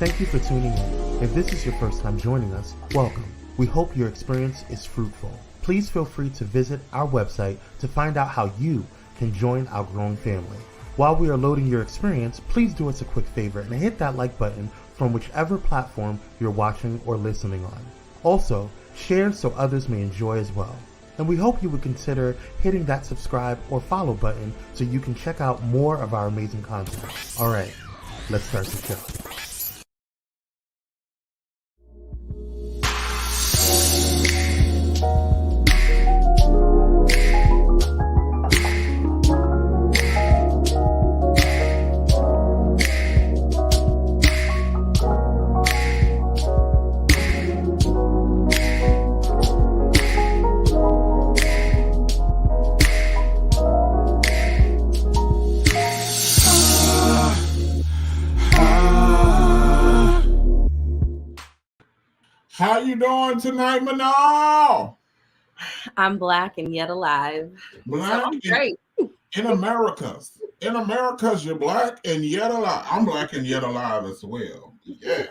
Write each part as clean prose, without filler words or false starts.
Thank you for tuning in. If this is your first time joining us, welcome. We hope your experience is fruitful. Please feel free to visit our website to find out how you can join our growing family. While we are loading your experience, please do us a quick favor and hit that like button from whichever platform you're watching or listening on. Also, share so others may enjoy as well. And we hope you would consider hitting that subscribe or follow button so you can check out more of our amazing content. All right, let's start the show. How you doing tonight, Manal? I'm black and yet alive. Black so I'm great. In Americas. In Americas, you're black and yet alive. I'm black and yet alive as well. Yeah.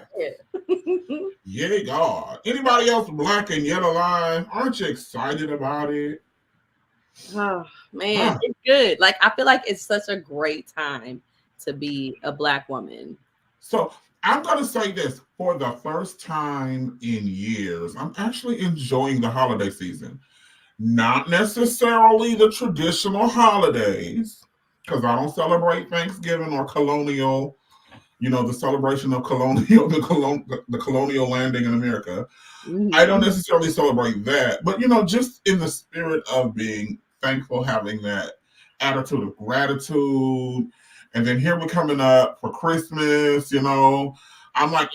Yay, God. Anybody else black and yet alive? Aren't you excited about it? Oh, man. It's good. Like, I feel like it's such a great time to be a black woman. So I'm going to say this. For the first time in years, I'm actually enjoying the holiday season. Not necessarily the traditional holidays, because I don't celebrate Thanksgiving or colonial, the celebration of the colonial landing in America. Mm-hmm. I don't necessarily celebrate that. But, just in the spirit of being thankful, having that attitude of gratitude. And then here we're coming up for Christmas, I'm like,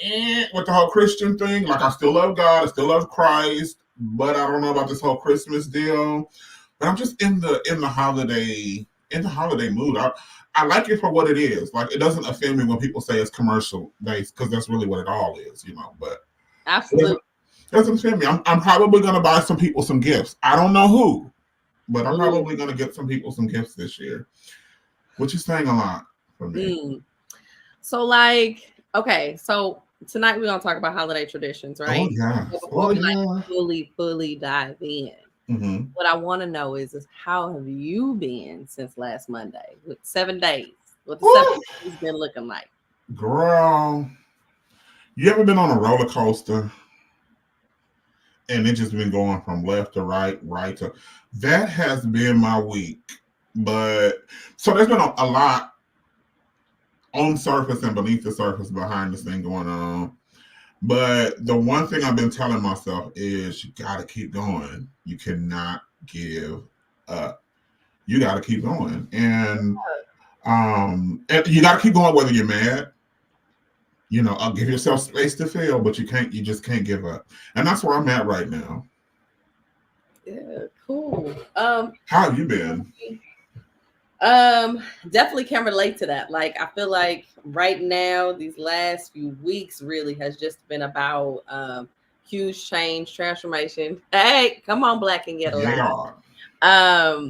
with the whole Christian thing. Like, I still love God, I still love Christ, but I don't know about this whole Christmas deal. But I'm just in the holiday mood. I like it for what it is. Like, it doesn't offend me when people say it's commercial based, because that's really what it all is, But absolutely, it doesn't offend me. I'm probably gonna buy some people some gifts. I don't know who, but I'm probably gonna get some people some gifts this year, which is saying a lot for me. So, okay, so tonight we're gonna talk about holiday traditions, right? Oh yeah. Before we fully dive in, what I want to know is how have you been since last Monday with 7 days? What the 7 days been looking like? Girl, you ever been on a roller coaster and it just been going from left to right to? That has been my week. But so there's been a lot on surface and beneath the surface behind this thing going on. But the one thing I've been telling myself is you got to keep going. You cannot give up. You got to keep going. And you got to keep going whether you're mad. I'll give yourself space to feel, but you just can't give up. And that's where I'm at right now. Yeah, cool. How have you been? Definitely can relate to that. Like, I feel like right now, these last few weeks really has just been about huge change, transformation. Hey, come on, black and yet alive. Yeah.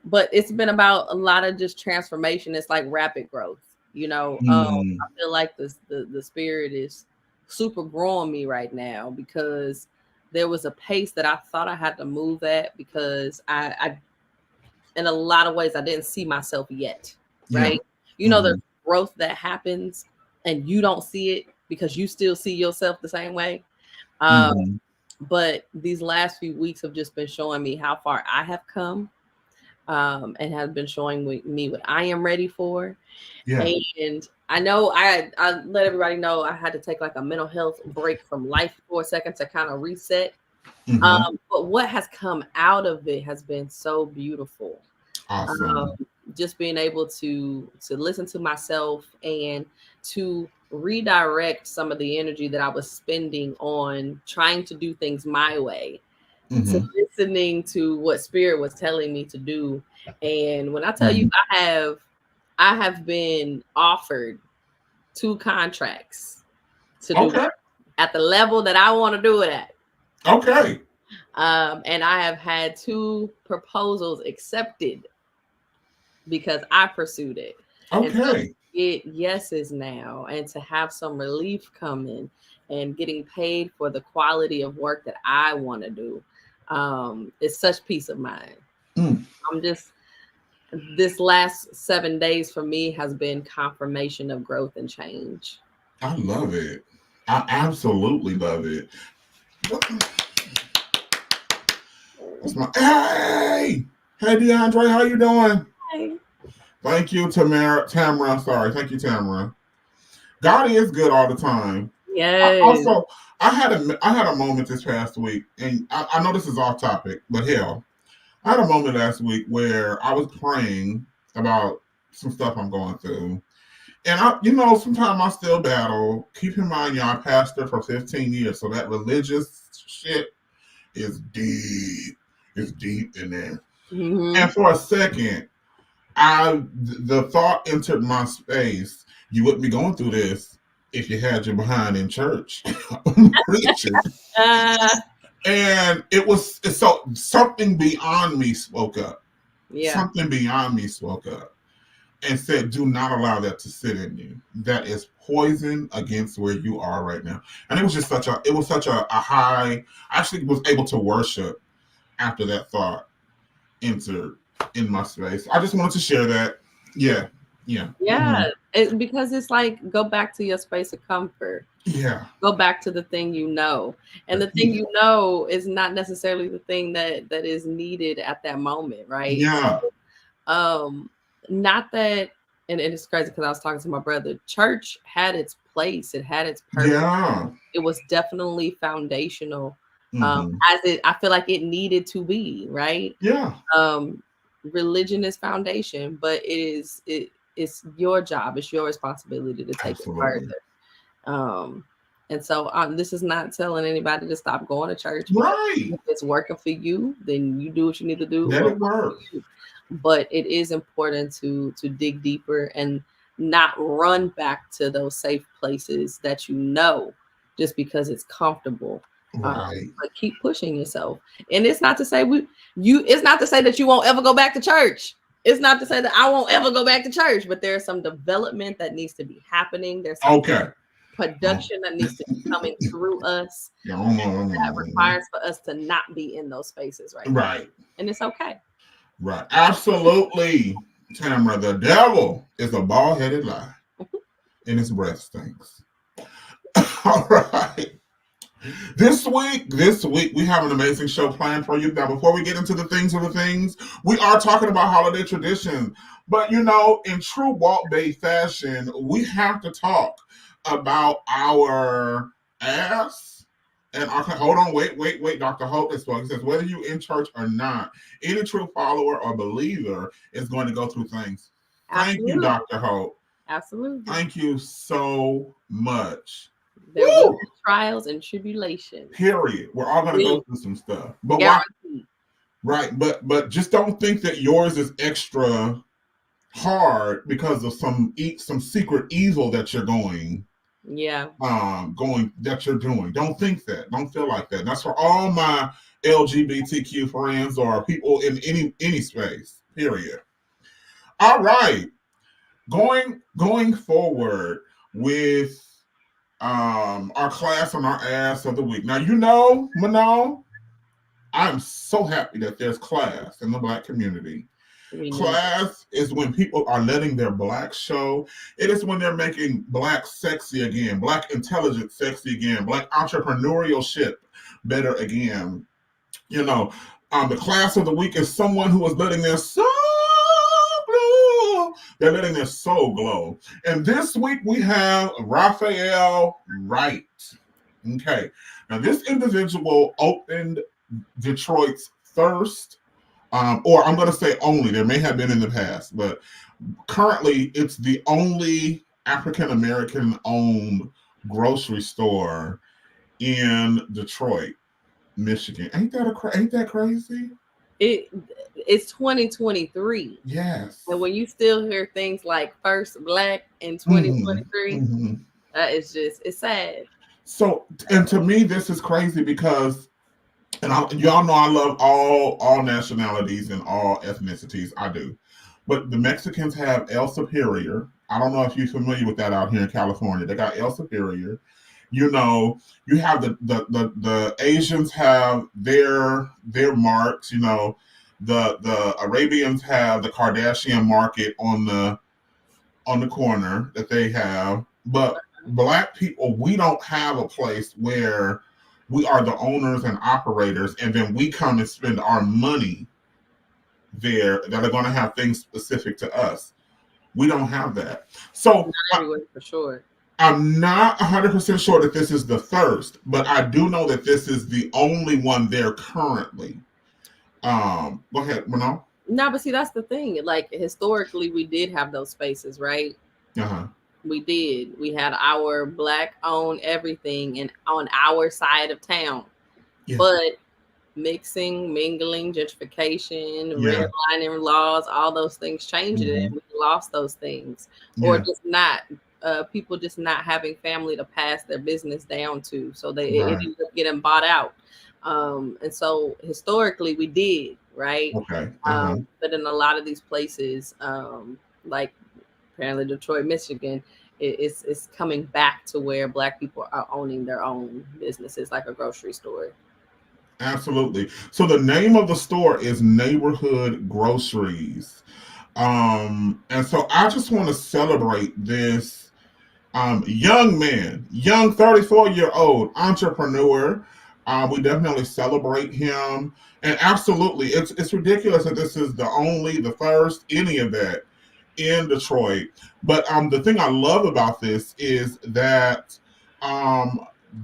But it's been about a lot of just transformation. It's like rapid growth, I feel like the spirit is super growing me right now, because there was a pace that I thought I had to move at, because I in a lot of ways I didn't see myself yet, right? Yeah. There's growth that happens and you don't see it because you still see yourself the same way. But these last few weeks have just been showing me how far I have come, and have been showing me what I am ready for. Yeah. And I know I let everybody know I had to take like a mental health break from life for a second to kind of reset. But what has come out of it has been so beautiful. Awesome. Just being able to listen to myself and to redirect some of the energy that I was spending on trying to do things my way, to listening to what spirit was telling me to do. And when I tell you I have been offered 2 contracts to do at the level that I want to do it at. Okay. And I have had 2 proposals accepted because I pursued it. Okay. get yeses now and to have some relief coming and getting paid for the quality of work that I want to do, it's such peace of mind. Mm. I'm just, this last 7 days for me has been confirmation of growth and change. I love it. I absolutely love it. That's my hey DeAndre, how you doing? Hey. Thank you, Tamara. Sorry, thank you, Tamara. God is good all the time. Yes. I had a moment this past week, and I know this is off topic, but hell, I had a moment last week where I was praying about some stuff I'm going through. And sometimes I still battle. Keep in mind, I pastored for 15 years, so that religious shit is deep. It's deep in there. Mm-hmm. And for a second, the thought entered my space. You wouldn't be going through this if you had your behind in church preaching. And so something beyond me spoke up. Yeah. Something beyond me spoke up and said, do not allow that to sit in you. That is poison against where you are right now. And it was just such a high. I actually was able to worship after that thought entered in my space. I just wanted to share that. Yeah. Mm-hmm. Because it's like, go back to your space of comfort. Yeah. Go back to the thing you know. And the thing you know is not necessarily the thing that is needed at that moment, right? Yeah. So, not that, and it's crazy because I was talking to my brother. Church had its place. It had its purpose. Yeah. It was definitely foundational. Mm-hmm. I feel like it needed to be, right? Yeah. Religion is foundation, but it's your job. It's your responsibility to take Absolutely. it further. And so this is not telling anybody to stop going to church. Right. If it's working for you, then you do what you need to do. Let it work. But it is important to dig deeper and not run back to those safe places that you know just because it's comfortable. Right. But keep pushing yourself. And it's not to say it's not to say that you won't ever go back to church. It's not to say that I won't ever go back to church, but there's some development that needs to be happening. There's some production that needs to be coming through us that requires for us to not be in those spaces right now. And it's okay. Right. Absolutely, Tamara. The devil is a bald-headed lie. And his breath stinks. All right. This week, we have an amazing show planned for you. Now, before we get into the things, we are talking about holiday traditions. But, in true Walt Bay fashion, we have to talk about our ass. And hold on, wait. Dr. Hope is spoken. He says, whether you're in church or not, any true follower or believer is going to go through things. Thank you, Dr. Hope. Absolutely. Thank you so much. There will be trials and tribulations. Period. We're all going to go through some stuff. But why? Right. But just don't think that yours is extra hard because of some secret evil that you're going. That you're doing. Don't think that. Don't feel like that. That's for all my LGBTQ friends or people in any space. Period. All right. Going forward with our class on our ass of the week. Now, Manal, I'm so happy that there's class in the Black community. Class is when people are letting their Black show. It is when they're making Black sexy again, Black intelligence sexy again, Black entrepreneurship better again. The class of the week is someone who is letting their soul glow. They're letting their soul glow. And this week we have Raphael Wright. Okay. Now this individual opened Detroit's first or I'm going to say only, there may have been in the past, but currently it's the only African-American owned grocery store in Detroit, Michigan. Ain't that crazy? It's 2023. Yes. And when you still hear things like First Black in 2023, it's sad. So, and to me, this is crazy because y'all know I love all nationalities and all ethnicities. I do. but the Mexicans have El Superior. I don't know if you're familiar with that out here in California. They got El Superior. You know, you have the Asians have their marks. You know, the Arabians have the Kardashian market on the corner that they have, but Black people, we don't have a place where we are the owners and operators, and then we come and spend our money there that are going to have things specific to us. We don't have that. So Not everywhere for sure. I'm not 100% sure that this is the first, but I do know that this is the only one there currently. Go ahead, Mano. No, but see, that's the thing. Like historically, we did have those spaces, right? Uh-huh. We did. We had our Black-owned everything and on our side of town. Yeah. But mixing, mingling, gentrification, Yeah. redlining laws, all those things changed it, and we lost those things. Yeah. Or just not people just not having family to pass their business down to. So it Right. ended up getting bought out. And so historically we did, right? Okay. Uh-huh. But in a lot of these places, like apparently Detroit, Michigan, it's coming back to where Black people are owning their own businesses, like a grocery store. Absolutely. So the name of the store is Neighborhood Groceries. And so I just want to celebrate this young man, young 34-year-old entrepreneur. We definitely celebrate him. And absolutely, it's ridiculous that this is the first, any of that in Detroit. But the thing I love about this is that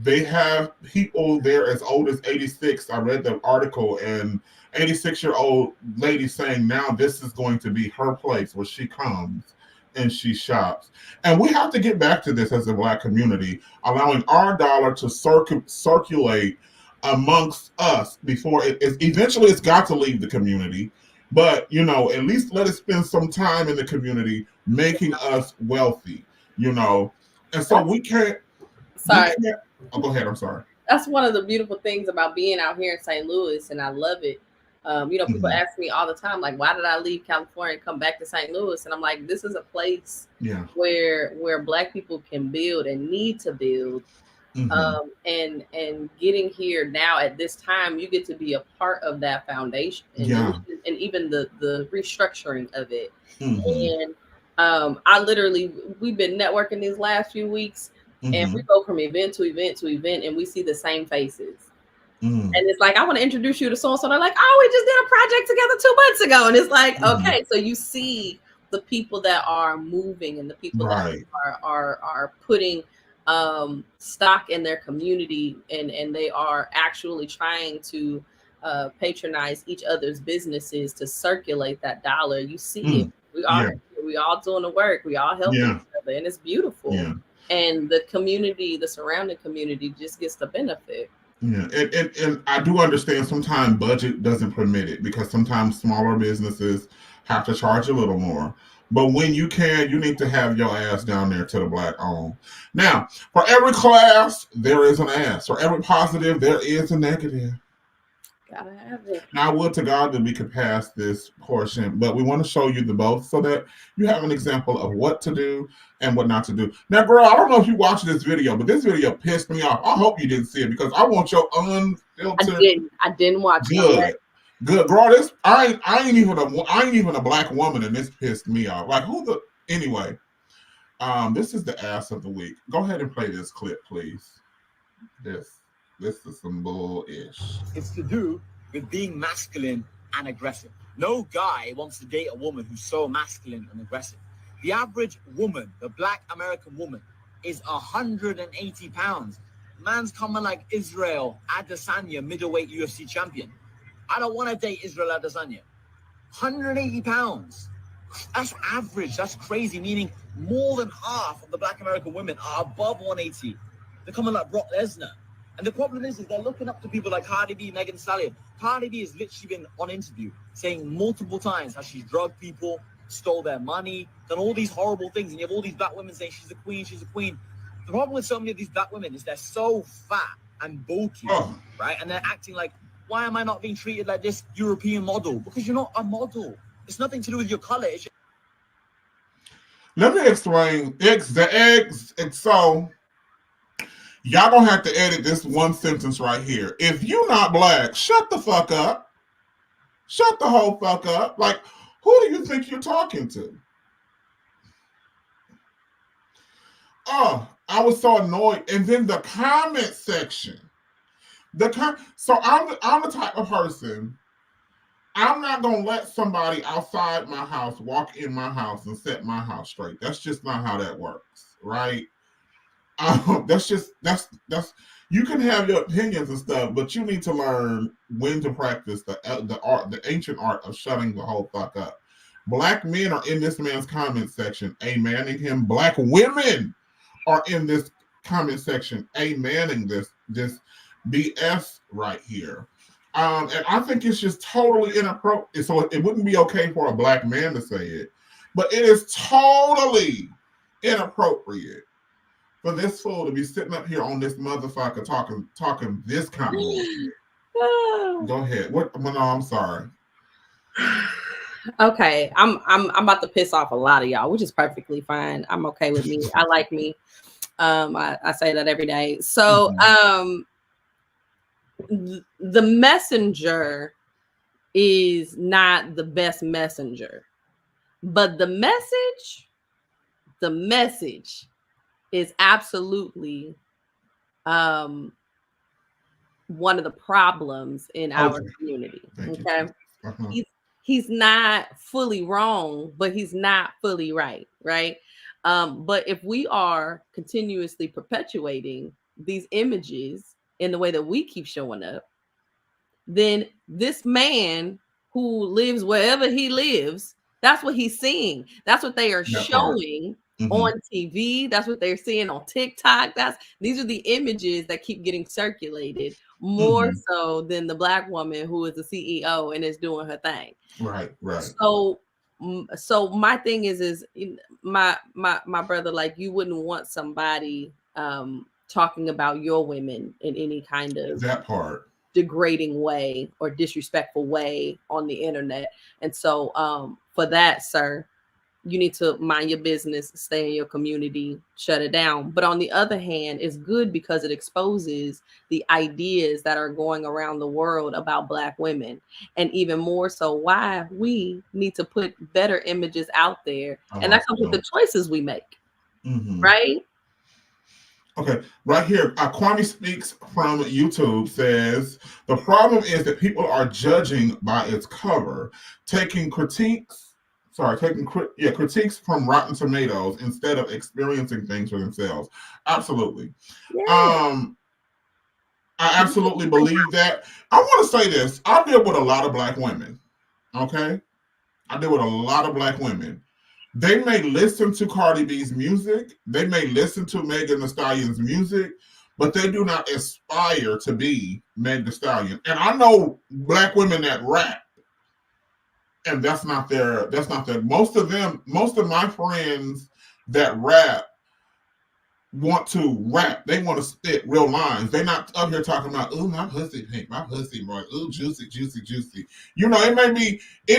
they have people there as old as 86. I read the article, and 86-year-old lady saying now this is going to be her place where she comes and she shops. And we have to get back to this as a Black community, allowing our dollar to circulate amongst us before eventually it's got to leave the community. But, you know, at least let it spend some time in the community making us wealthy, you know. And so we can't. Sorry. Oh, go ahead. I'm sorry. That's one of the beautiful things about being out here in St. Louis, and I love it. You know, people ask me all the time, like, why did I leave California and come back to St. Louis? And I'm like, this is a place where Black people can build and need to build. And getting here now at this time, you get to be a part of that foundation and even the restructuring of it. And we've been networking these last few weeks, and we go from event to event to event, and we see the same faces. And it's like, I want to introduce you to so-and-so. They're like, oh, we just did a project together 2 months ago. And it's like, okay, so you see the people that are moving and the people that are putting stock in their community, and they are actually trying to patronize each other's businesses to circulate that dollar. You see it. We all doing the work. We all helping each other, and it's beautiful. And the community, the surrounding community, just gets the benefit. Yeah, and I do understand sometimes budget doesn't permit it, because sometimes smaller businesses have to charge a little more. But when you can, you need to have your ass down there to the Black owned. Now, for every class, there is an ass. For every positive, there is a negative. Gotta have it. Now, I would to God that we could pass this portion, but we want to show you the both so that you have an example of what to do and what not to do. Now, girl, I don't know if you watched this video, but this video pissed me off. I hope you didn't see it, because I want your unfiltered. I didn't watch it. Good, girl. This I ain't even a Black woman, and this pissed me off. Like, anyway? This is the ass of the week. Go ahead and play this clip, please. This is some bull-ish. It's to do with being masculine and aggressive. No guy wants to date a woman who's so masculine and aggressive. The average woman, the Black American woman, is 180 pounds. Man's coming like Israel Adesanya, middleweight UFC champion. I don't want to date Israel Adesanya. 180 pounds. That's average. That's crazy, meaning more than half of the Black American women are above 180. They're coming like Brock Lesnar. And the problem is they're looking up to people like Cardi B, Megan Thee Stallion. Cardi B has literally been on interview saying multiple times how she's drugged people, stole their money, done all these horrible things. And you have all these Black women saying she's a queen, she's a queen. The problem with so many of these Black women is they're so fat and bulky, right? And they're acting like, why am I not being treated like this European model? Because you're not a model. It's nothing to do with your color. It's Let me explain. So y'all gonna have to edit this one sentence right here. If you not black, shut the fuck up. Shut the whole fuck up. Like, who do you think you're talking to? Oh, I was so annoyed. And then the comment section. So I'm the type of person, I'm not gonna let somebody outside my house walk in my house and set my house straight. That's just not how that works, right? That's you can have your opinions and stuff, but you need to learn when to practice the ancient art of shutting the whole fuck up. Black men are in this man's comment section, amening him. Black women are in this comment section, amening this BS right here. And I think it's just totally inappropriate. So it wouldn't be okay for a black man to say it, but it is totally inappropriate for this fool to be sitting up here on this motherfucker talking this kind of bullshit. Go ahead. What? No, I'm sorry. Okay, I'm about to piss off a lot of y'all, which is perfectly fine. I'm okay with me. I like me. I say that every day. So, the messenger is not the best messenger, but the message is absolutely one of the problems in our community. Okay. He's not fully wrong, but he's not fully right. But if we are continuously perpetuating these images in the way that we keep showing up, then this man who lives wherever he lives, that's what he's seeing. That's what they are showing on TV. That's what they're seeing on TikTok. These are the images that keep getting circulated more so than the black woman who is the CEO and is doing her thing. Right. So my thing is my brother, like, you wouldn't want somebody talking about your women in any kind of degrading way or disrespectful way on the internet. And so for that, sir, you need to mind your business, stay in your community, shut it down. But on the other hand, it's good because it exposes the ideas that are going around the world about black women, and even more so why we need to put better images out there. And that comes with the choices we make, right? Okay, right here, Kwame Speaks from YouTube says, the problem is that people are judging by its cover, taking critiques from Rotten Tomatoes instead of experiencing things for themselves. Absolutely. Yeah. I absolutely believe that. I want to say this. I deal with a lot of black women, okay? I deal with a lot of black women. They may listen to Cardi B's music. They may listen to Megan Thee Stallion's music, but they do not aspire to be Megan Thee Stallion. And I know black women that rap, and that's not their, most of my friends that rap want to rap. They want to spit real lines. They're not up here talking about, ooh, my pussy pink, my pussy more, ooh, juicy, juicy, juicy. You know, it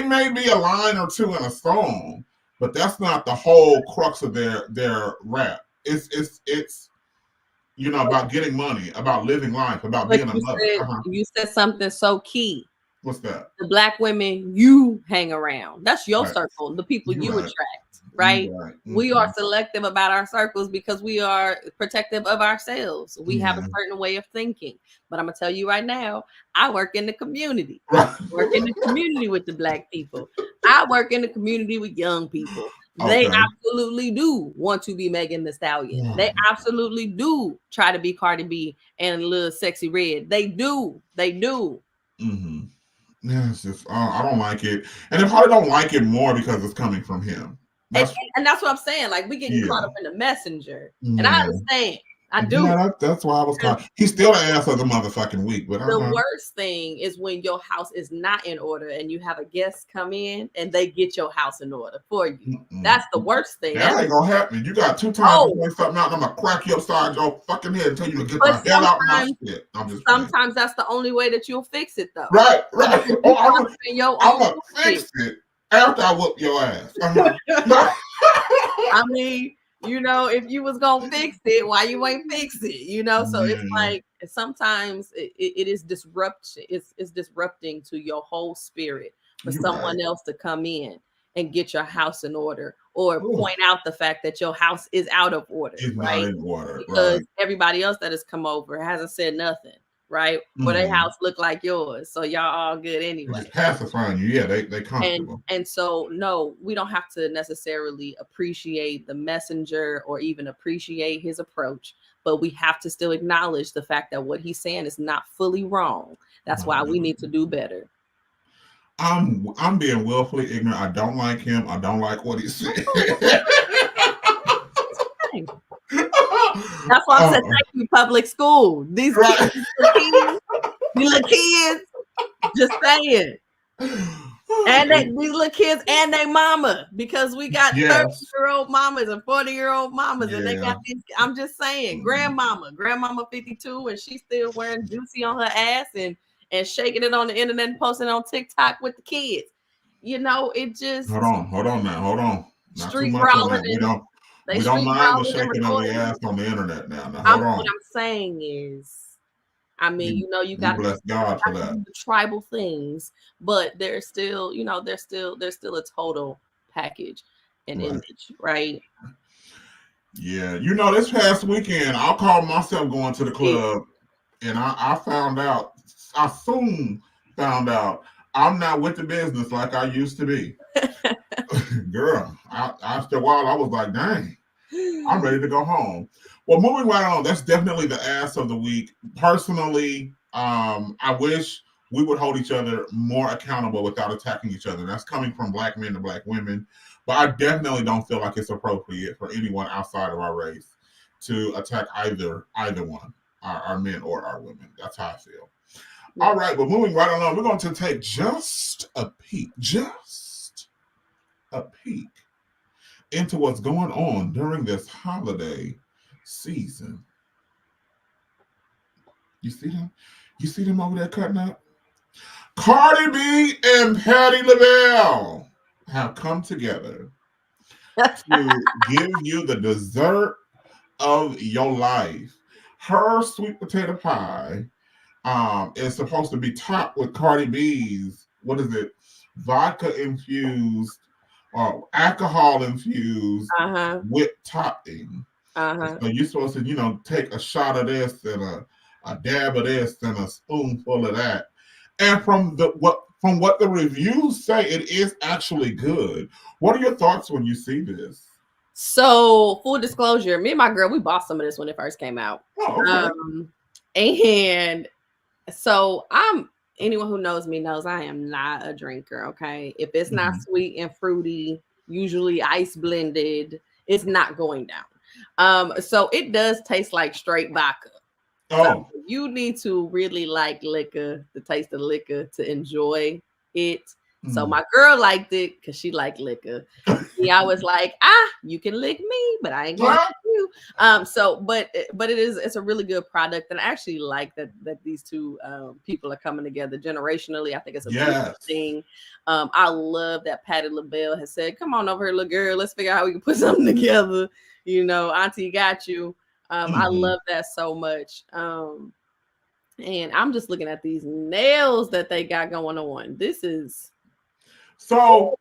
may be a line or two in a song, but that's not the whole crux of their rap. It's you know, about getting money, about living life, about being a mother. You said something so key. What's that? The black women you hang around. That's your circle, the people you attract, right? We are selective about our circles because we are protective of ourselves. We have a certain way of thinking. But I'm going to tell you right now, I work in the community. I work in the community with the black people. I work in the community with young people. They absolutely do want to be Megan Thee Stallion. They absolutely do try to be Cardi B and Lil Sexy Red. They do. Yeah, it's just, I don't like it. And I probably don't like it more because it's coming from him. And that's what I'm saying. Like, we get caught up in the messenger. And I understand. I do. Yeah, that's why I was caught. He's still an ass of the motherfucking week. But the worst thing is when your house is not in order and you have a guest come in and they get your house in order for you. That's the worst thing. That ain't gonna happen. You got 2 times to point something out, and I'm gonna crack you upside your fucking head and tell you to get the hell out of my shit. Sometimes that's the only way that you'll fix it, though. Right. I'm gonna fix it. After I whoop your ass. I mean, if you was gonna fix it, why you ain't fix it? So it's like sometimes it is disruption. It's disrupting to your whole spirit for someone else to come in and get your house in order, or point out the fact that your house is out of order. It's right? not in order, because everybody else that has come over hasn't said nothing, right? Or their house look like yours, so y'all all good anyway. Just pacifying you, they comfortable. And so no, we don't have to necessarily appreciate the messenger or even appreciate his approach, but we have to still acknowledge the fact that what he's saying is not fully wrong. That's why we need to do better. I'm being willfully ignorant. I don't like him. I don't like what he said. That's why I said thank you, public school. These little kids, just saying. And these little kids and their mama, because we got 30-year-old mamas and 40-year-old mamas, and they got these. I'm just saying, grandmama 52, and she's still wearing juicy on her ass and shaking it on the internet and posting on TikTok with the kids. It just hold on now. Not street too much on that. We don't mind the shaking on the ass on the internet now. Hold on. What I'm saying is, you got to bless God for that. The tribal things, but there's still, there's still a total package and image, right? Yeah, this past weekend, I called myself going to the club, and I soon found out I'm not with the business like I used to be. Girl, after a while, I was like, dang, I'm ready to go home. Well, moving right on, that's definitely the ass of the week. Personally, I wish we would hold each other more accountable without attacking each other. That's coming from Black men to Black women. But I definitely don't feel like it's appropriate for anyone outside of our race to attack either one, our men or our women. That's how I feel. All right, but moving right on, we're going to take just a peek into what's going on during this holiday season. You see them? You see them over there cutting up? Cardi B and Patti LaBelle have come together to give you the dessert of your life. Her sweet potato pie is supposed to be topped with Cardi B's, vodka infused or alcohol infused whipped topping. So you're supposed to, take a shot of this and a dab of this and a spoonful of that. And from what the reviews say, it is actually good. What are your thoughts when you see this? So, full disclosure, me and my girl, we bought some of this when it first came out. Oh, okay. And so anyone who knows me knows I am not a drinker, okay? If it's not sweet and fruity, usually ice blended, it's not going down. So it does taste like straight vodka. So you need to really like liquor, the taste of liquor, to enjoy it. So my girl liked it because she liked liquor. I was like, you can lick me, but I ain't going to lick you. But it's a really good product, and I actually like that these two people are coming together generationally. I think it's a beautiful thing. I love that Patti LaBelle has said, "Come on over here, little girl. Let's figure out how we can put something together." Auntie got you. I love that so much. And I'm just looking at these nails that they got going on. This is so.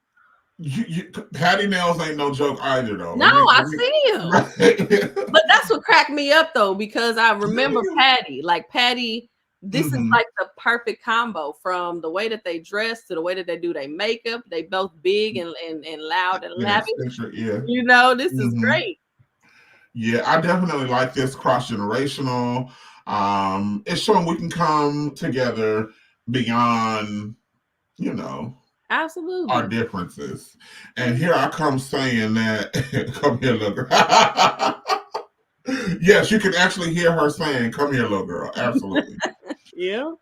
Patti nails ain't no joke either, though. No, I see him. Right. But that's what cracked me up, though, because I remember Patti. Like Patti, this is like the perfect combo, from the way that they dress to the way that they do their makeup. They both big and loud and lavish. This is great. Yeah, I definitely like this cross-generational. It's showing we can come together beyond, absolutely our differences. And here I come saying that, come here, little girl. Yes, you can actually hear her saying, come here, little girl. Absolutely. Yeah.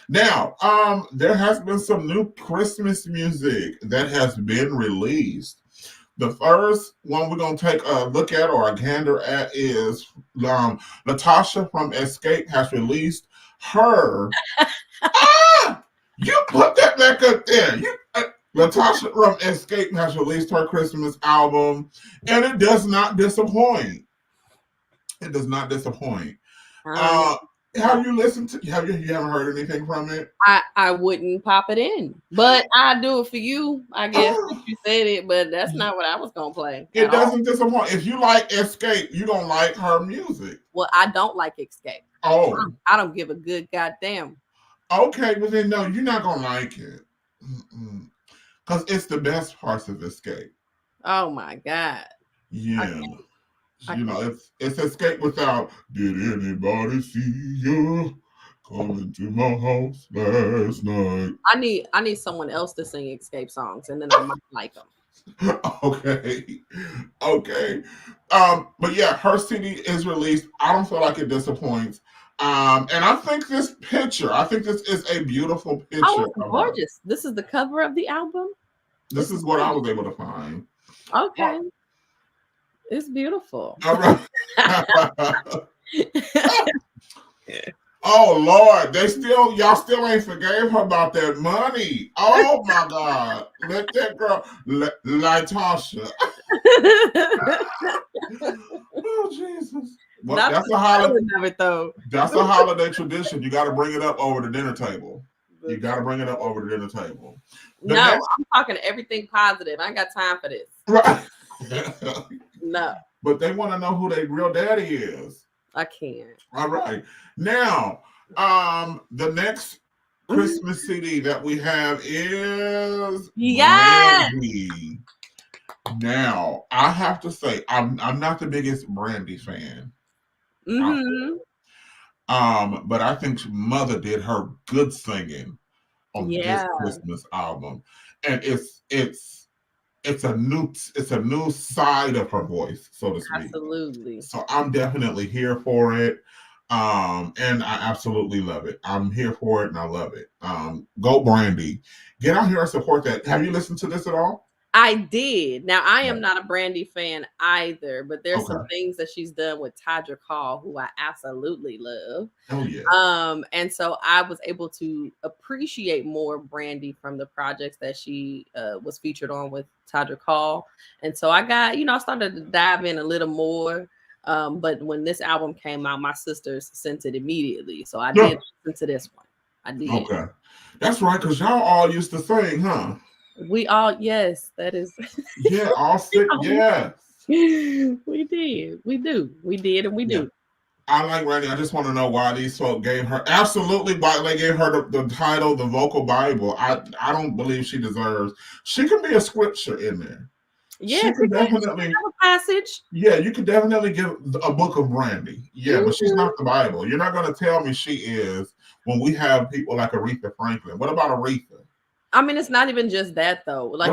Now, there has been some new Christmas music that has been released. The first one we're going to take a look at, or a gander at, is Natasha from Escape has released her You put that back up there. Latasha from Escape has released her Christmas album, and it does not disappoint. It does not disappoint. Have you listened to? You haven't heard anything from it? I wouldn't pop it in, but I do it for you. I guess you said it, but that's not what I was gonna play. It doesn't disappoint. If you like Escape, you don't like her music. Well, I don't like Escape. Oh, I don't give a good goddamn. Okay, but then no, you're not gonna like it because it's the best parts of Escape. Oh my god! Yeah. It's Escape without did anybody see you coming to my house last night? I need someone else to sing Escape songs, and then I might like them. Okay. But yeah, her CD is released. I don't feel like it disappoints. And I think this is a beautiful picture. Oh, it's gorgeous. This is the cover of the album. This is what I was able to find. Okay. It's beautiful. All right. Oh Lord, y'all still ain't forgave her about that money. Oh my God, let that girl, Latasha. Oh Jesus. Well, that's a holiday. That's a holiday tradition. You got to bring it up over the dinner table. No, I'm talking everything positive. I ain't got time for this. Right. No. But they want to know who their real daddy is. I can't. All right. Now, the next Christmas CD that we have is Brandy. Now, I have to say, I'm not the biggest Brandy fan. Mm-hmm. But I think Mother did her good singing on this Christmas album, and it's a new side of her voice, so to speak. Absolutely. So I'm definitely here for it, and I absolutely love it. I'm here for it, and I love it. Go Brandy! Get out here and support that. Have you listened to this at all? I did. Now, I am not a Brandy fan either, but there's some things that she's done with Tadra Call, who I absolutely love. Oh, yeah. And so I was able to appreciate more Brandy from the projects that she was featured on with Tadra Call. And so I got, I started to dive in a little more. But when this album came out, my sisters sent it immediately. So I did listen to this one. I did. Okay. That's right, because y'all all used to sing, huh? We all, yes, that is. Yeah, all six, yes. We did. We do. We did, and we do. I like Randy. I just want to know why these folks gave her, absolutely why they gave her the title, the vocal Bible. I don't believe she deserves. She can be a scripture in there. Yeah, she could definitely have a passage. Yeah, you could definitely give a book of Brandy. Yeah, but she's not the Bible. You're not going to tell me she is when we have people like Aretha Franklin. What about Aretha? I mean, it's not even just that though. Like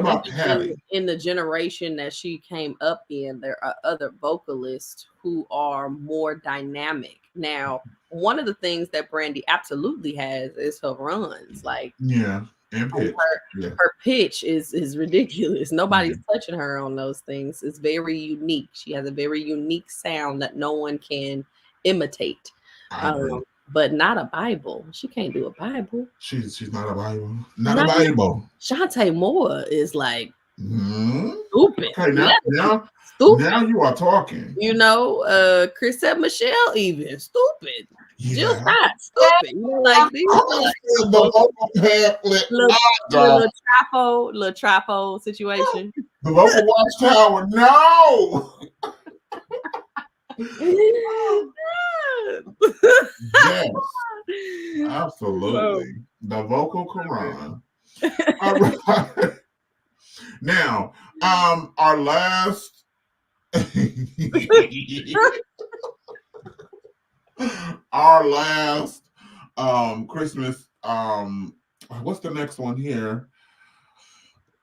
in the generation that she came up in, there are other vocalists who are more dynamic. Now, one of the things that Brandy absolutely has is her runs. Like, and pitch. Her pitch is ridiculous. Nobody's touching her on those things. It's very unique. She has a very unique sound that no one can imitate. But not a Bible. She can't do a Bible. She's not a Bible. Not a Bible. Shantae Moore is like stupid. Okay, now you are talking. Chris said Michelle even stupid. Jill Scott stupid. Like these little trapo situation. The vocal watchtower. No. Yes, absolutely. The vocal Quran. All right. Now, our last Christmas, what's the next one here?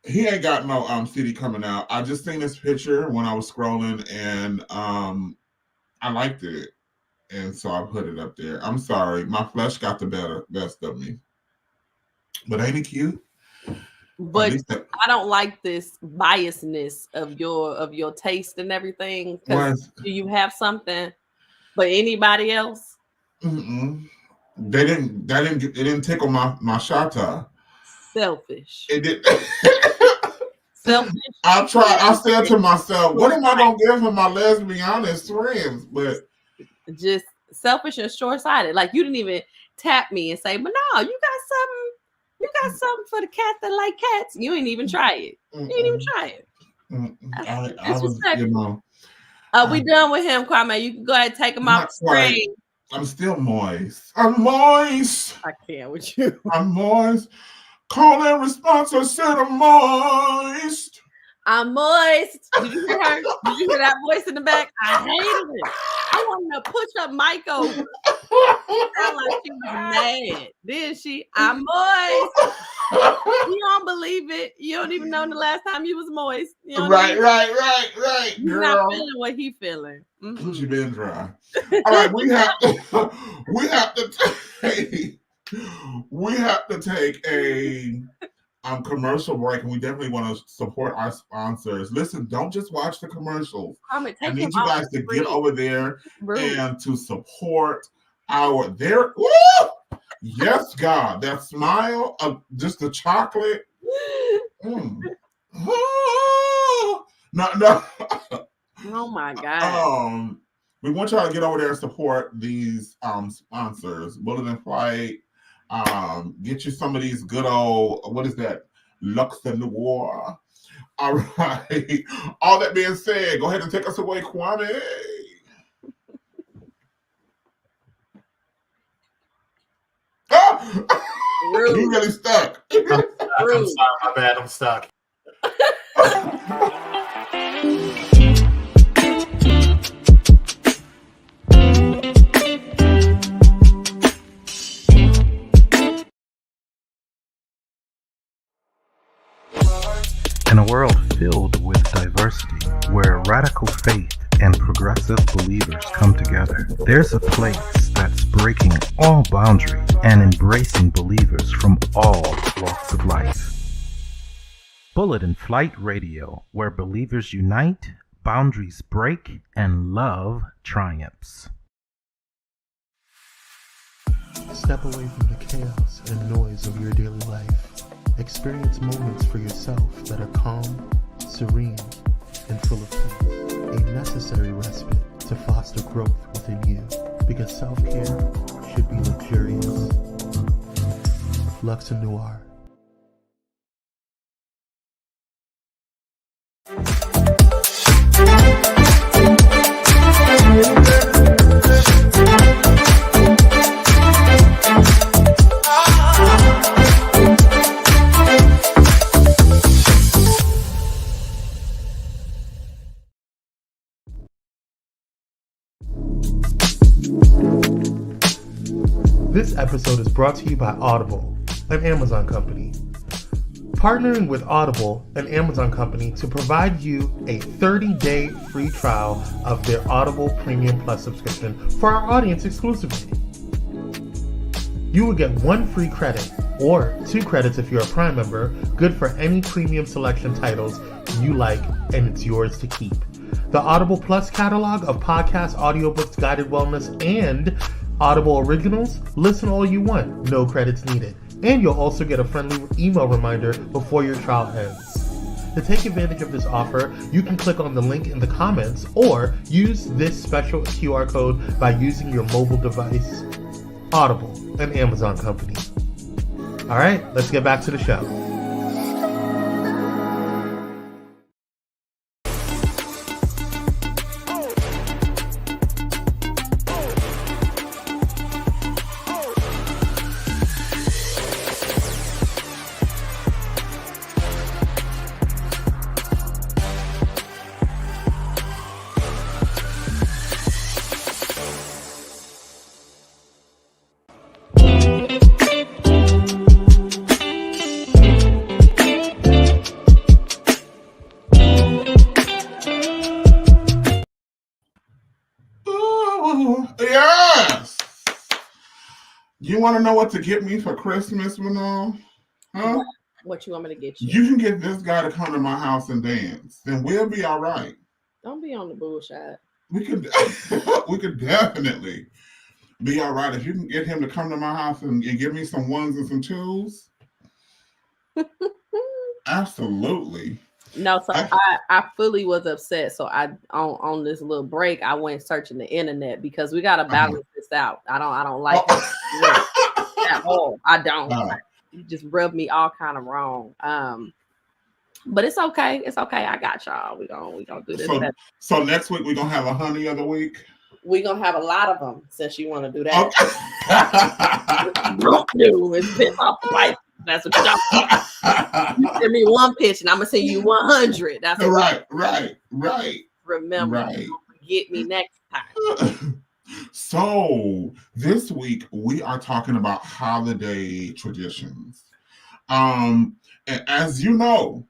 He ain't got no CD coming out. I just seen this picture when I was scrolling, and I liked it, and so I put it up there. I'm sorry, my flesh got the best of me, but ain't it cute? But I don't like this biasness of your taste and everything. Do you have something for anybody else? It didn't tickle my shata. Selfish. It did. Selfish. I said to myself, what am I gonna give for my lesbianist friends? But just selfish and short-sighted. Like you didn't even tap me and say, but no, you got something for the cat that like cats. You ain't even try it. You ain't even try it. I was, we done with him, Kwame. You can go ahead and take him off the screen. I'm still moist. I'm moist. I can't with you. I'm moist. Call and response. I said I'm moist. I'm moist. Did you hear her? Did you hear that voice in the back? I hated it. I wanted to push up mic over. Sound like she was mad. Did she? I'm moist. You don't believe it. You don't even know the last time you was moist. Right. You're not feeling what he feeling. Mm-hmm. She been dry. All right, we have to take a commercial break, and we definitely want to support our sponsors. Listen, don't just watch the commercials. I need you guys to get over there and to support their. Woo! Yes, God, that smile of just the chocolate. No. Oh my God. We want y'all to get over there and support these sponsors. Bullet and Flight. Get you some of these good old, what is that? Lux and Noir. All right. All that being said, go ahead and take us away, Kwame. You really stuck. I'm sorry, my bad. I'm stuck. In a world filled with diversity, where radical faith and progressive believers come together, there's a place that's breaking all boundaries and embracing believers from all walks of life. Bullet and Flight Radio, where believers unite, boundaries break, and love triumphs. Step away from the chaos and noise of your daily life. Experience moments for yourself that are calm, serene, and full of peace. A necessary respite to foster growth within you, because self-care should be luxurious. Lux and Noir. This episode is brought to you by Audible, an Amazon company. Partnering with Audible, an Amazon company, to provide you a 30-day free trial of their Audible Premium Plus subscription for our audience exclusively. You will get 1 free credit, or 2 credits if you're a Prime member, good for any premium selection titles you like, and it's yours to keep. The Audible Plus catalog of podcasts, audiobooks, guided wellness, and Audible originals, listen all you want, no credits needed. And you'll also get a friendly email reminder before your trial ends. To take advantage of this offer, you can click on the link in the comments or use this special QR code by using your mobile device. Audible, an Amazon company. All right, let's get back to the show. Yes. You want to know what to get me for Christmas, Manal? Huh? What you want me to get you? You can get this guy to come to my house and dance, and we'll be all right. Don't be on the bullshit. We could definitely. Be all right if you can get him to come to my house and give me some ones and some twos. Absolutely. No, so I fully was upset. So I on this little break, I went searching the internet because we gotta balance this out. I don't like it at all. I don't. You just rubbed me all kind of wrong. But it's okay. It's okay. I got y'all. We gonna do this. So next week we're gonna have a honey of the week. We're gonna have a lot of them since you want to do that. Okay. Don't do is piss off the wife. That's what you send me one pitch and I'm gonna send you 100. That's right. Remember, right. Get me next time. So this week we are talking about holiday traditions. And as you know,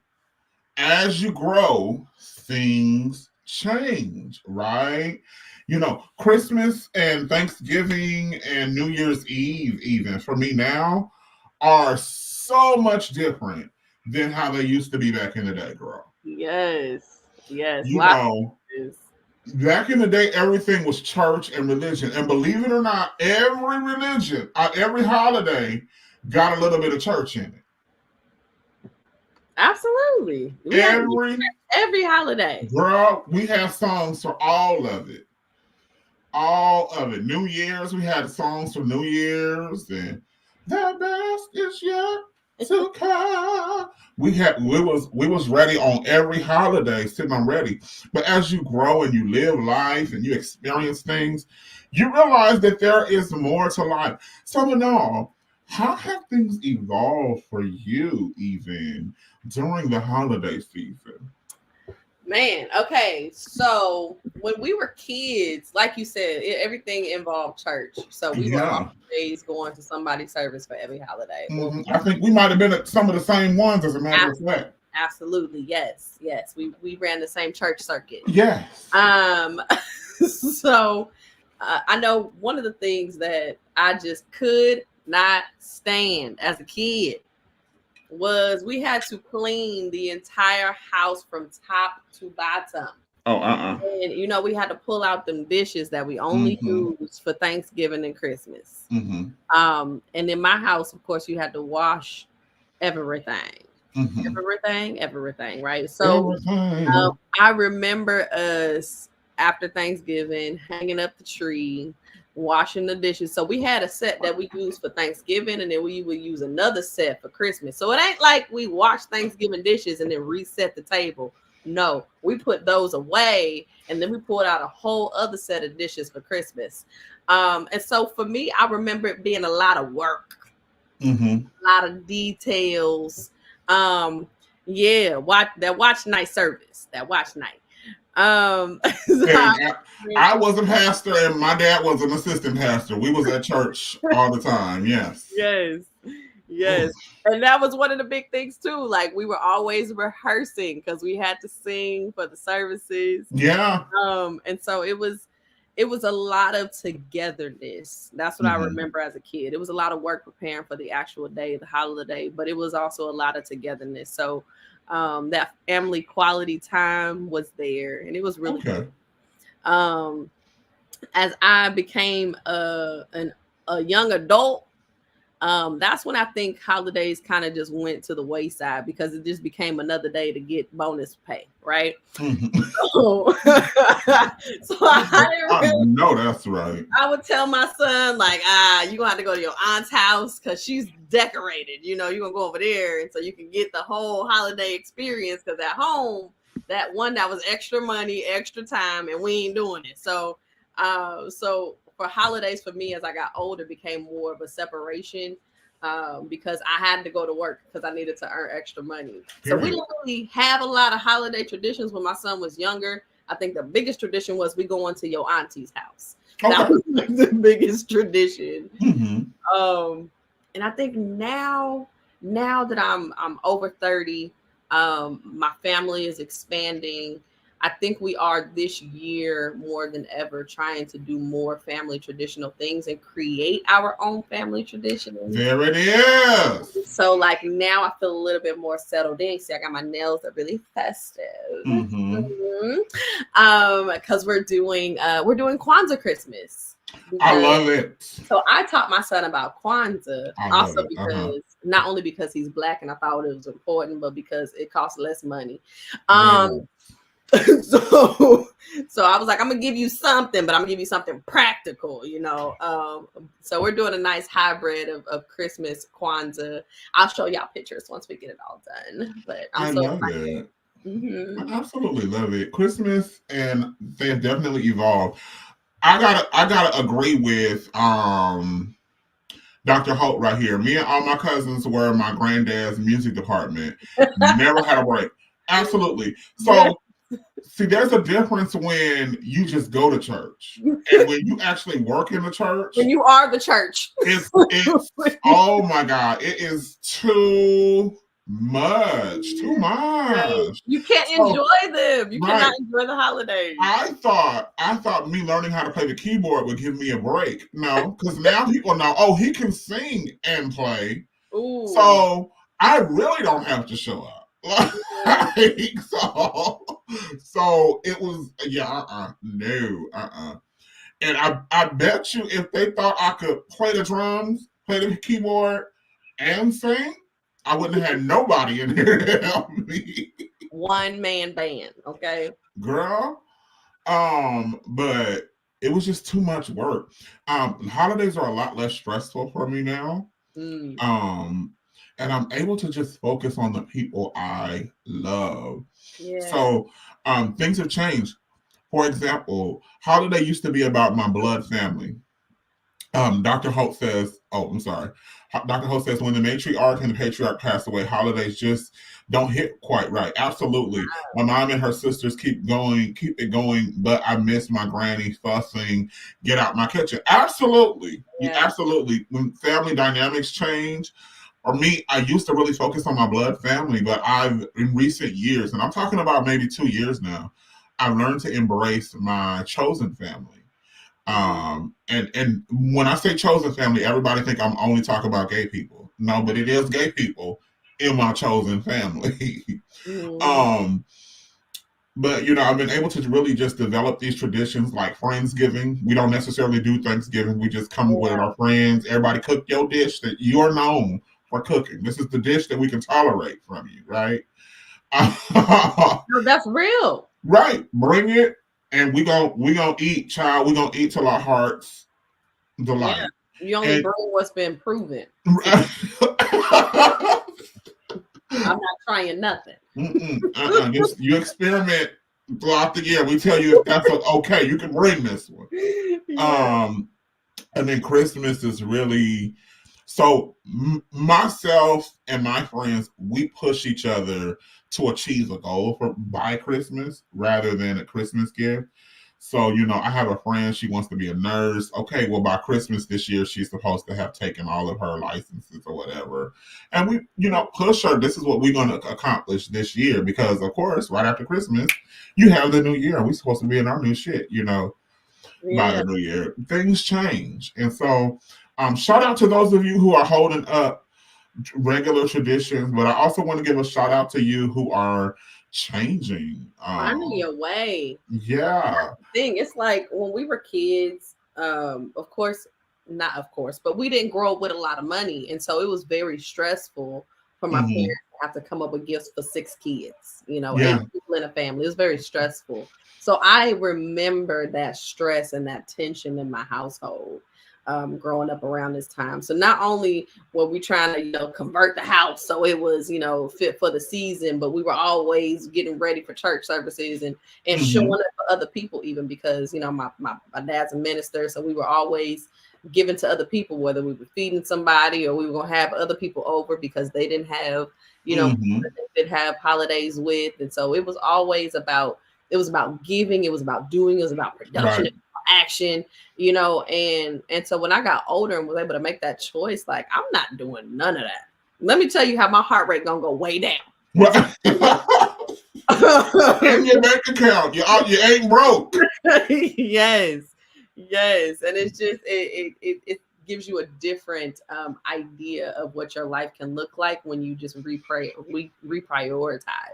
as you grow, things change, right? You know, Christmas and Thanksgiving and New Year's Eve, even for me now, are so much different than how they used to be back in the day, girl. Yes. You know, back in the day, everything was church and religion. And believe it or not, every religion, every holiday got a little bit of church in it. Absolutely. Every holiday. Girl, we have songs for all of it. All of it. New Year's, we had songs for New Year's, and the best is yet to come. We was ready on every holiday, sitting on ready. But as you grow and you live life and you experience things, you realize that there is more to life. So Manal, how have things evolved for you even during the holiday season? Man, okay. So when we were kids, like you said, everything involved church. So we were always going to somebody's service for every holiday. Mm-hmm. I think we might have been at some of the same ones, as a matter of fact. Absolutely, yes. We ran the same church circuit. Yes. So I know one of the things that I just could not stand as a kid was we had to clean the entire house from top to bottom. And you know, we had to pull out them dishes that we only use for Thanksgiving and Christmas. And in my house, of course, you had to wash everything. Everything, right? So I remember us after Thanksgiving hanging up the tree, washing the dishes. So we had a set that we used for Thanksgiving, and then we would use another set for Christmas. So it ain't like we wash Thanksgiving dishes and then reset the table. No, we put those away, and then we pulled out a whole other set of dishes for Christmas. And so for me, I remember it being a lot of work, a lot of details. Watch night service, that watch night. I was a pastor and my dad was an assistant pastor. We was at church all the time. Yes. And that was one of the big things too. Like we were always rehearsing because we had to sing for the services. And so it was a lot of togetherness. That's what I remember as a kid. It was a lot of work preparing for the actual day, the holiday, but it was also a lot of togetherness. So that family quality time was there, and it was really good. As I became a young adult, that's when I think holidays kind of just went to the wayside because it just became another day to get bonus pay, right? So I know that's right. I would tell my son, like, you're gonna have to go to your aunt's house because she's decorated. You know, you're gonna go over there, and so you can get the whole holiday experience. Because at home, that was extra money, extra time, and we ain't doing it. So for holidays, for me, as I got older, became more of a separation because I had to go to work because I needed to earn extra money. So we didn't really have a lot of holiday traditions when my son was younger. I think the biggest tradition was we going to your auntie's house. That was like the biggest tradition. And I think now that I'm over 30, my family is expanding. I think we are this year more than ever trying to do more family traditional things and create our own family traditions. There it is. So like now I feel a little bit more settled in. See, I got my nails that are really festive. Because we're doing Kwanzaa Christmas. I love it. So I taught my son about Kwanzaa, I love also it. because not only because he's Black and I thought it was important, but because it costs less money. Yeah. So I was like, I'm gonna give you something, but I'm gonna give you something practical, you know. So we're doing a nice hybrid of Christmas, Kwanzaa. I'll show y'all pictures once we get it all done. But I so love excited. it. I absolutely love it. Christmas, and they have definitely evolved. I gotta agree with Dr. Holt right here. Me and all my cousins were in my granddad's music department. Never had a break. Absolutely. So see, there's a difference when you just go to church and when you actually work in the church. When you are the church. It's oh my God, it is too much. You can't enjoy them. You cannot enjoy the holidays. I thought me learning how to play the keyboard would give me a break. No, because now people know, oh, he can sing and play. Ooh. So I really don't have to show up. So it was no. And I bet you if they thought I could play the drums, play the keyboard, and sing, I wouldn't have had nobody in here to help me. One man band, okay, girl. But it was just too much work. Holidays are a lot less stressful for me now. And I'm able to just focus on the people I love. Yeah. So things have changed. For example, holiday used to be about my blood family. Dr. Holt says, Dr. Holt says, when the matriarch and the patriarch pass away, holidays just don't hit quite right. Absolutely. My mom and her sisters keep it going, but I miss my granny fussing, get out my kitchen. Absolutely. Yeah. Absolutely. When family dynamics change, or me, I used to really focus on my blood family, but in recent years, and I'm talking about maybe 2 years now, I've learned to embrace my chosen family. And when I say chosen family, everybody think I'm only talking about gay people. No, but it is gay people in my chosen family. But I've been able to really just develop these traditions like Friendsgiving. We don't necessarily do Thanksgiving. We just come with our friends. Everybody cook your dish that you are known for cooking. This is the dish that we can tolerate from you, right? No, that's real. Right. Bring it. And we gonna eat, child. We gonna eat till our hearts delight. Yeah. You only bring what's been proven. I'm not trying nothing. You experiment throughout the year. We tell you if that's okay, you can bring this one. Yeah. And then Christmas is really so. Myself and my friends, we push each other to achieve a goal by Christmas rather than a Christmas gift. So, I have a friend, she wants to be a nurse. Okay, well, by Christmas this year, she's supposed to have taken all of her licenses or whatever. And we, push her, this is what we're going to accomplish this year. Because, of course, right after Christmas, you have the new year. We're supposed to be in our new shit, by the new year. Things change. And so, shout out to those of you who are holding up regular traditions, but I also want to give a shout out to you who are changing, finding your way. Yeah, it's like when we were kids, but we didn't grow up with a lot of money, and so it was very stressful for my parents to have to come up with gifts for 6 kids, 8 people in a family. It was very stressful. So I remember that stress and that tension in my household. Growing up around this time. So not only were we trying to, convert the house so it was, fit for the season, but we were always getting ready for church services and showing up for other people, even because, my dad's a minister. So we were always giving to other people, whether we were feeding somebody or we were going to have other people over because they didn't have, people that they could have holidays with. And so it was always about giving. It was about doing. It was about production. Right. Action, and so when I got older and was able to make that choice, like, I'm not doing none of that. Let me tell you how my heart rate gonna go way down. Right. In your bank account, you ain't broke. Yes, and it's just it gives you a different idea of what your life can look like when you just reprioritize.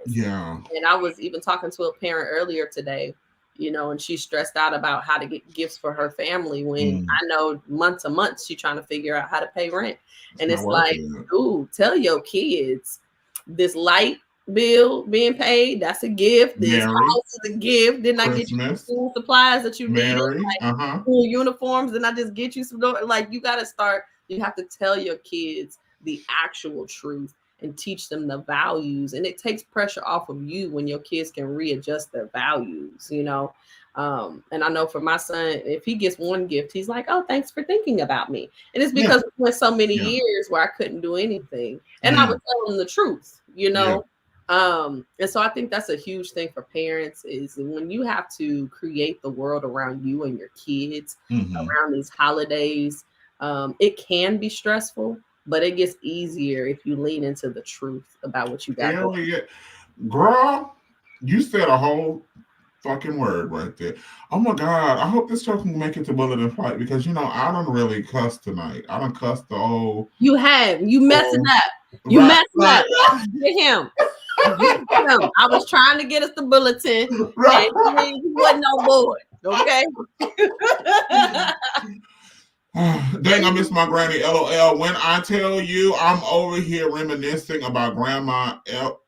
Yeah. And I was even talking to a parent earlier today you know, and she's stressed out about how to get gifts for her family when I know months and months she's trying to figure out how to pay rent. And it's like, ooh, tell your kids this light bill being paid, that's a gift. This house is a gift. Didn't I get you school supplies that you needed, like school uniforms? Didn't I just get you some? Like, you got to start. You have to tell your kids the actual truth and teach them the values. And it takes pressure off of you when your kids can readjust their values, you know. And I know for my son, if he gets one gift, he's like, oh, thanks for thinking about me. And it's because it went so many years where I couldn't do anything. And I would tell him the truth, you know. And so I think that's a huge thing for parents, is when you have to create the world around you and your kids around these holidays. It can be stressful, but it gets easier if you lean into the truth about what you got. Girl, you said a whole fucking word right there. Oh my God, I hope this show can make it to Bullet and Fight, because, you know, I don't really cuss tonight. I don't cuss the old. You messing up. You messing up. Get him. I was trying to get us the bulletin, and he wasn't on board. Okay. Dang, I miss my granny. LOL. When I tell you, I'm over here reminiscing about Grandma.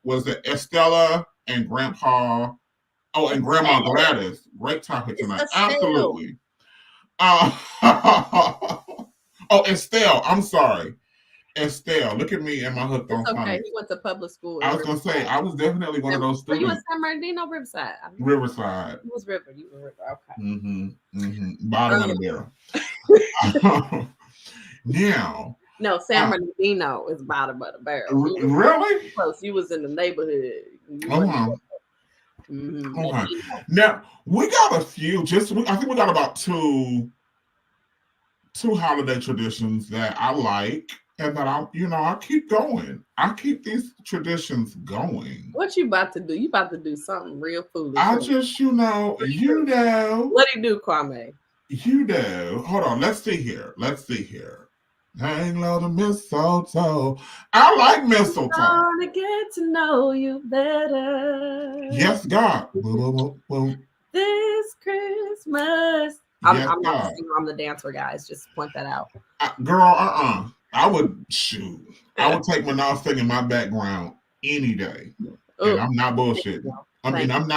Was it Estella and Grandpa? Oh, and Grandma Gladys. Great topic tonight. Absolutely. Oh, Estelle. I'm sorry. Estelle, look at me and my hooked on phonics. Okay, he went to public school. I was gonna say, I was definitely one of those students. Were you in San Bernardino, Riverside? Riverside. It was River. You were River. Okay. Bottom of the barrel. Now. No, San Bernardino is bottom of the barrel. Really? Close. You was in the neighborhood. Okay. Now we got a few. I think we got about two holiday traditions that I like. And that I keep going. I keep these traditions going. What you about to do? You about to do something real foolish. I just, you know. What do you do, Kwame? You know. Hold on. Let's see here. Hang low the mistletoe. I like mistletoe. I want to get to know you better. Yes, God. This Christmas. I'm not the singer. I'm the dancer, guys. Just point that out. Girl, I would take Manal singing my background any day. And I'm not bullshitting. I'm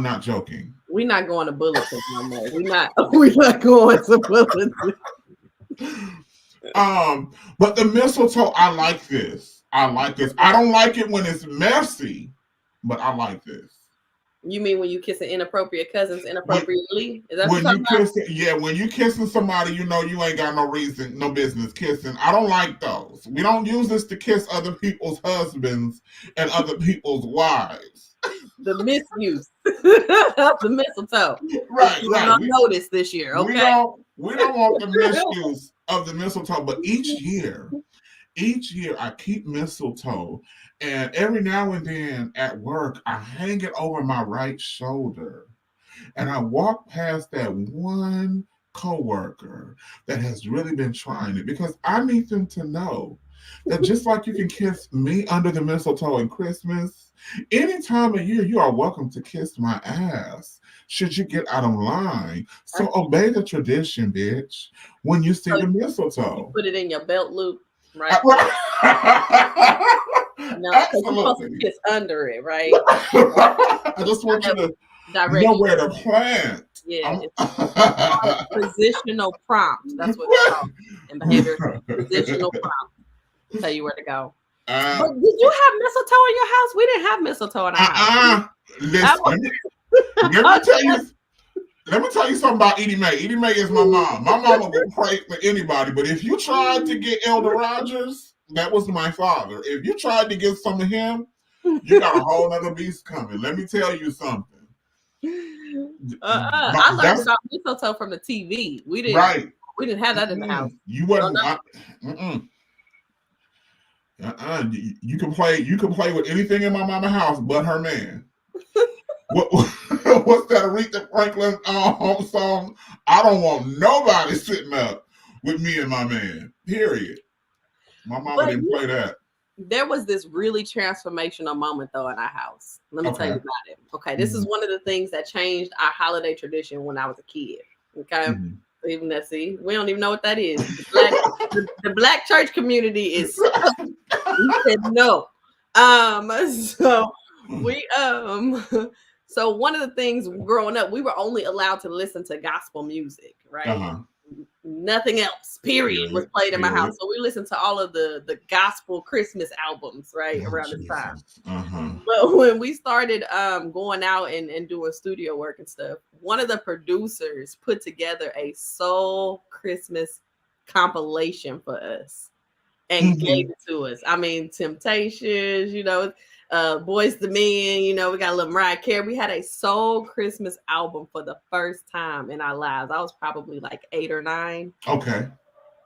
not joking. We're not going to bulletins no more. We're not going to bulletins. But the mistletoe, I like this. I don't like it when it's messy, but I like this. You mean when you kissing inappropriate cousins inappropriately? Is that when you kissing? When you kissing somebody, you know you ain't got no reason, no business kissing. I don't like those. We don't use this to kiss other people's husbands and other people's wives. The misuse of the mistletoe. Right. I noticed this year. Okay. We don't want the misuse of the mistletoe, but each year I keep mistletoe. And every now and then at work, I hang it over my right shoulder. And I walk past that one coworker that has really been trying it, because I need them to know that just like you can kiss me under the mistletoe in Christmas, any time of year you are welcome to kiss my ass should you get out of line. So obey the tradition, bitch, when you see the mistletoe. You put it in your belt loop, right? No, because you're supposed to kiss under it, right? I just want you to know where to plant. Yeah, it's positional prompt. That's what it's called in behavior. Positional prompt. Tell you where to go. But did you have mistletoe in your house? We didn't have mistletoe in our house. Listen, let me tell you something about Edie Mae. Edie Mae is my mom. My mama will pray for anybody. But if you tried to get Elder Rogers, that was my father. If you tried to get some of him, you got a whole other beast coming. Let me tell you something. I learned about mistletoe from the TV. We didn't have that in the house. You wasn't. You can play with anything in my mama's house but her man. What's that Aretha Franklin song? I don't want nobody sitting up with me and my man. Period. My mama didn't play that. there was this really transformational moment though in our house. Let me tell you about it. Okay, this is one of the things that changed our holiday tradition when I was a kid. Okay, even that, see, we don't even know what that is. The black church community is. We said no. So we so one of the things growing up, we were only allowed to listen to gospel music, right? Nothing else, period, was played in my house. So we listened to all of the gospel Christmas albums, right, around this time. But when we started going out and doing studio work and stuff, one of the producers put together a soul Christmas compilation for us and gave it to us. I mean, Temptations, you know, Boys the Men, you know, we got a little Mariah Carey. We had a soul Christmas album for the first time in our lives. I was probably like 8 or 9. Okay.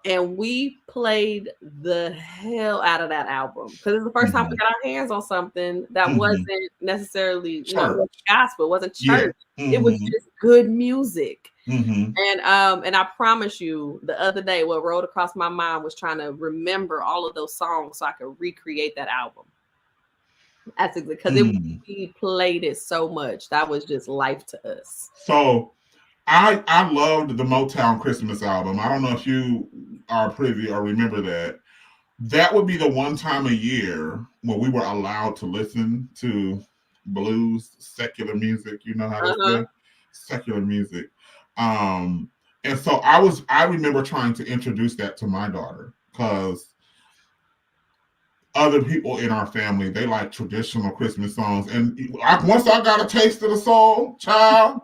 And we played the hell out of that album because it's the first time we got our hands on something that wasn't necessarily, you know, gospel, it wasn't church. Yeah. It was just good music. And I promise you, the other day, what rode across my mind was trying to remember all of those songs so I could recreate that album. That's because we played it so much. That was just life to us. So I loved the Motown Christmas album. I don't know if you are privy or remember that. That would be the one time a year when we were allowed to listen to blues, secular music. You know how to say secular music. And so I remember trying to introduce that to my daughter because other people in our family, they like traditional Christmas songs. And once I got a taste of the soul, child,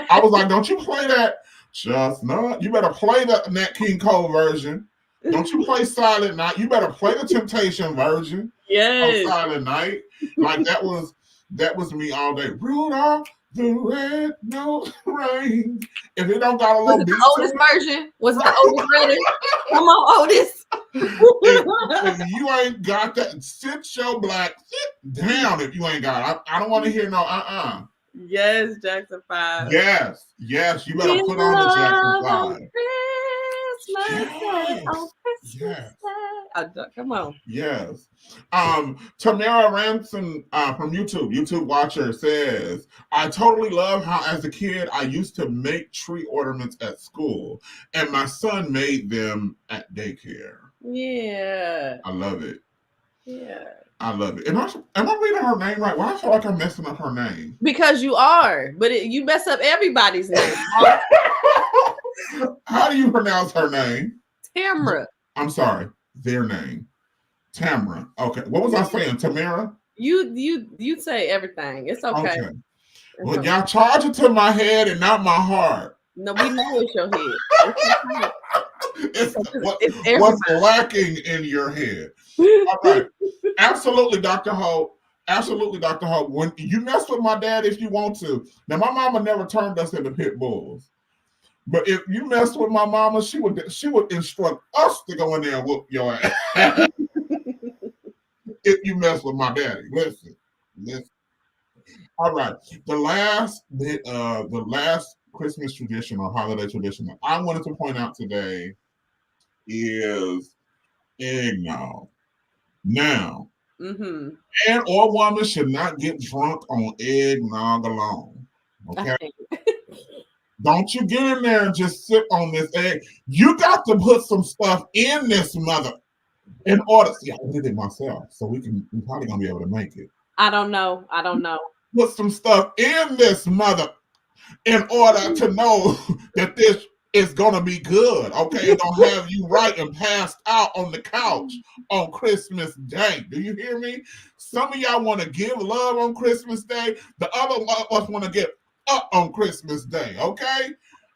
I was like, don't you play that Chestnut. You better play the Nat King Cole version. Don't you play Silent Night. You better play the Temptation version of Silent Night. Like that was me all day. Rudolph the red-nosed reindeer. If it don't got a little beat to Otis version? Was it the Otis version? Come on, Otis. If you ain't got that, sit down if you ain't got it. I don't want to hear no Yes, Jackson 5. Yes, you better put on the Jackson 5. Yes. Come on. Yes. Tamara Ransom from YouTube Watcher says, I totally love how as a kid I used to make tree ornaments at school and my son made them at daycare. Yeah. I love it. Yeah. I love it. Am I reading her name right? Why I feel like I'm messing up her name? Because you are, but you mess up everybody's name. How do you pronounce her name? Tamra. I'm sorry, their name. Tamra. Okay. What was I saying? Tamara? You say everything. It's okay. Well, y'all charge it to my head and not my heart. No, we know it's your head. It's what's lacking in your head. All right. Absolutely, Dr. Hope. Absolutely, Dr. Hope. When you mess with my dad if you want to. Now, my mama never turned us into pit bulls. But if you mess with my mama, she would instruct us to go in there and whoop your ass. If you mess with my daddy. Listen. All right. The last Christmas tradition or holiday tradition that I wanted to point out today is eggnog. Now, man or woman should not get drunk on eggnog alone. Okay? Don't you get in there and just sip on this egg. You got to put some stuff in this mother in order. See, I did it myself, so we're probably gonna be able to make it. I don't know. Put some stuff in this mother in order to know that this is gonna be good. Okay, it don't have you right and passed out on the couch on Christmas Day. Do you hear me? Some of y'all want to give love on Christmas Day. The other of us want to get up on Christmas Day. Okay,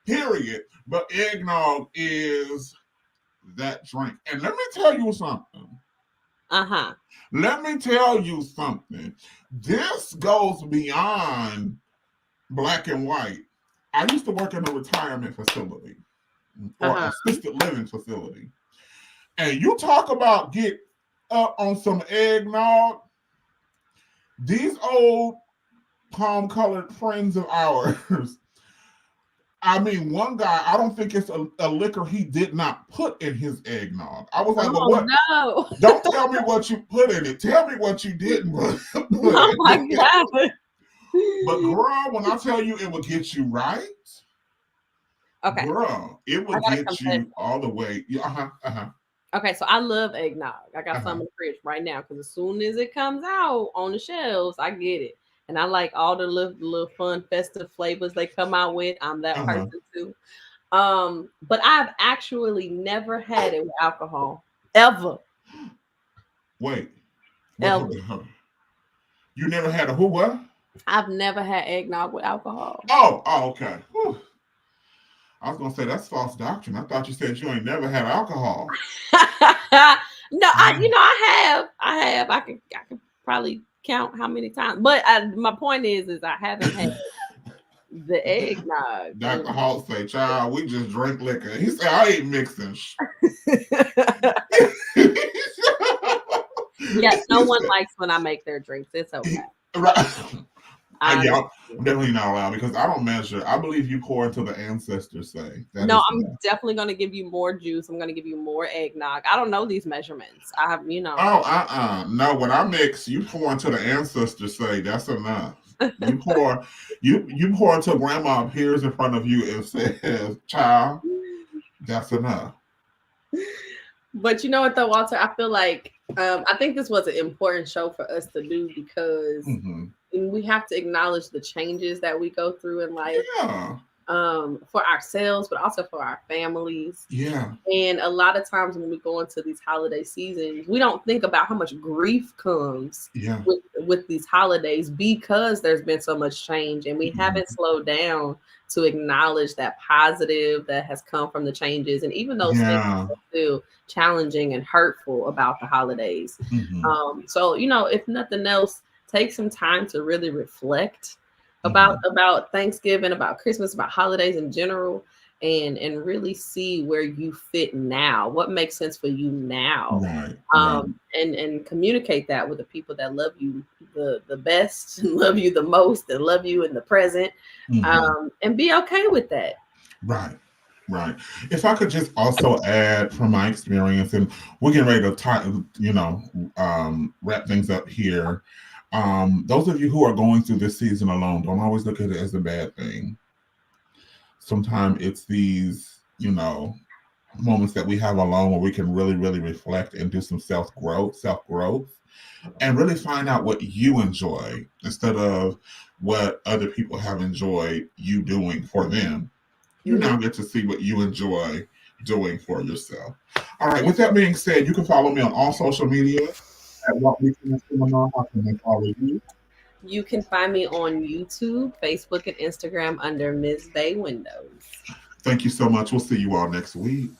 period. But eggnog is that drink, and let me tell you something. Let me tell you something. This goes beyond black and white. I used to work in a retirement facility or assisted living facility. And you talk about get up on some eggnog. These old palm-colored friends of ours, I mean, one guy, I don't think it's a liquor he did not put in his eggnog. I was like, well, what? No. Don't tell me what you put in it. Tell me what you didn't put Oh my God. But girl, when I tell you it would get you right, okay, girl, it would get you all the way. Okay, so I love eggnog. I got some in the fridge right now because as soon as it comes out on the shelves, I get it. And I like all the little fun festive flavors they come out with. I'm that person too. But I've actually never had it with alcohol. Ever. Wait. Ever. You never had a who what? I've never had eggnog with alcohol. Oh, okay. Whew. I was gonna say that's false doctrine. I thought you said you ain't never had alcohol. No, I have. I can probably count how many times. But my point is I haven't had the eggnog. Dr. Halt say, child, we just drink liquor. He said, I ain't mixing. Yes, no one likes when I make their drinks. It's okay. Right. I'm definitely not allowed because I don't measure. I believe you pour until the ancestors say. No, I'm definitely going to give you more juice. I'm going to give you more eggnog. I don't know these measurements. I have, Oh, no, when I mix, you pour until the ancestors say that's enough. You pour, you pour until grandma appears in front of you and says, child, that's enough. But you know what though, Walter? I feel like I think this was an important show for us to do because we have to acknowledge the changes that we go through in life. Yeah. For ourselves, but also for our families. Yeah. And a lot of times when we go into these holiday seasons, we don't think about how much grief comes with these holidays because there's been so much change and we haven't slowed down to acknowledge that positive that has come from the changes. And even those things are still challenging and hurtful about the holidays. So, if nothing else, take some time to really reflect about Thanksgiving, about Christmas, about holidays in general, and really see where you fit now, what makes sense for you now. And communicate that with the people that love you the best, and love you the most, and love you in the present, and be okay with that. Right. If I could just also add from my experience, and we're getting ready to wrap things up here. Those of you who are going through this season alone, don't always look at it as a bad thing. Sometimes it's these, moments that we have alone where we can really, really reflect and do some self-growth, and really find out what you enjoy instead of what other people have enjoyed you doing for them. You now get to see what you enjoy doing for yourself. All right. With that being said, you can follow me on all social media. At Walt, how can they follow you? You can find me on YouTube, Facebook, and Instagram under Ms. Bay Windows. Thank you so much. We'll see you all next week.